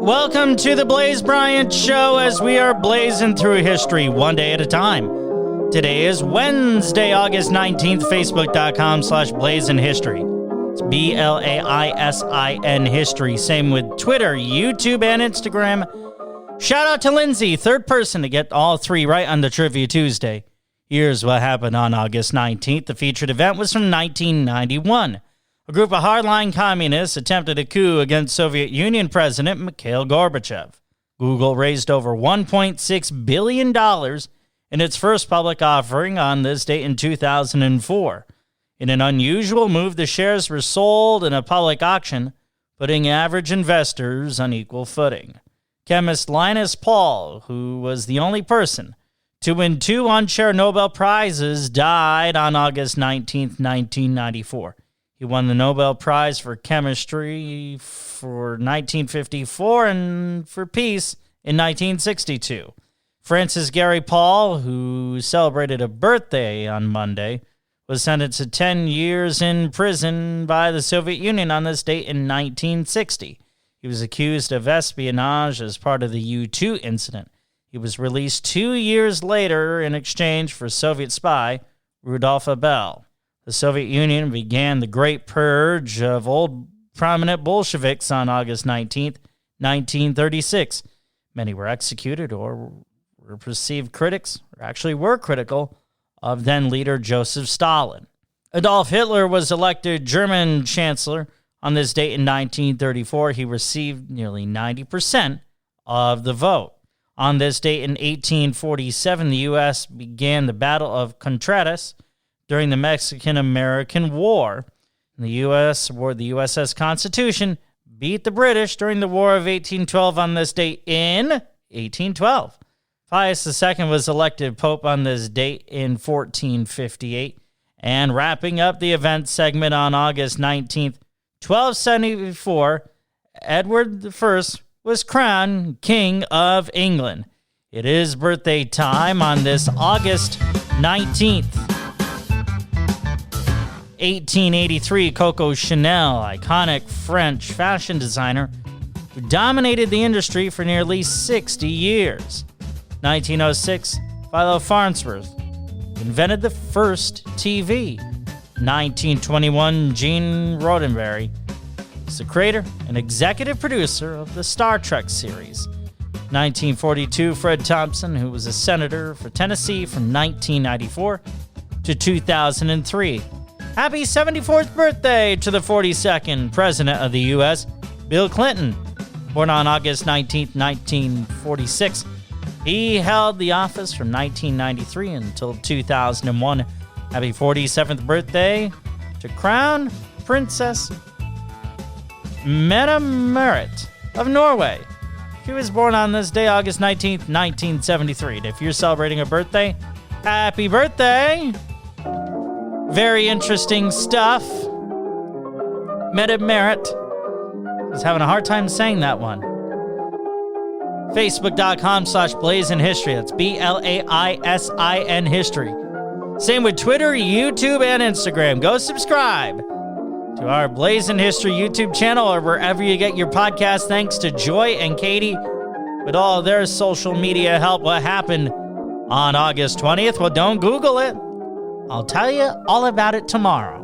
Welcome to the Blaise Bryant Show as we are blazing through history one day at a time. Today is Wednesday, August 19th, facebook.com/blaisinhistory. It's BLAISIN history. Same with Twitter, YouTube, and Instagram. Shout out to Lindsay, third person to get all three right on the Trivia Tuesday. Here's what happened on August 19th. The featured event was from 1991. A group of hardline communists attempted a coup against Soviet Union President Mikhail Gorbachev. Google raised over $1.6 billion in its first public offering on this date in 2004. In an unusual move, the shares were sold in a public auction, putting average investors on equal footing. Chemist Linus Pauling, who was the only person to win 2 on-share Nobel Prizes, died on August 19, 1994. He won the Nobel Prize for Chemistry for 1954 and for Peace in 1962. Francis Gary Paul, who celebrated a birthday on Monday, was sentenced to 10 years in prison by the Soviet Union on this date in 1960. He was accused of espionage as part of the U-2 incident. He was released 2 years later in exchange for Soviet spy Rudolf Abel. The Soviet Union began the Great Purge of old prominent Bolsheviks on August 19, 1936. Many were executed or were perceived critics, or actually were critical, of then-leader Joseph Stalin. Adolf Hitler was elected German Chancellor on this date in 1934. He received nearly 90% of the vote. On this date in 1847, the U.S. began the Battle of Contreras during the Mexican-American War. The U.S. awarded the USS Constitution, beat the British during the War of 1812 on this date in 1812. Pius II was elected Pope on this date in 1458. And wrapping up the event segment on August 19th, 1274, Edward I was crowned King of England. It is birthday time on this August 19th. 1883, Coco Chanel, iconic French fashion designer who dominated the industry for nearly 60 years. 1906, Philo Farnsworth invented the first TV. 1921, Gene Roddenberry is the creator and executive producer of the Star Trek series. 1942, Fred Thompson, who was a senator for Tennessee from 1994 to 2003. Happy 74th birthday to the 42nd President of the U.S., Bill Clinton. Born on August 19, 1946, he held the office from 1993 until 2001. Happy 47th birthday to Crown Princess Mette Marit of Norway. She was born on this day, August 19, 1973. And if you're celebrating a birthday, happy birthday! Very interesting stuff. Mette Marit. I was having a hard time saying that one. Facebook.com/blaisinhistory. That's BLAISIN history. Same with Twitter, YouTube, and Instagram. Go subscribe to our Blaise in History YouTube channel or wherever you get your podcast. Thanks to Joy and Katie with all their social media help. What happened on August 20th? Well, don't Google it. I'll tell you all about it tomorrow.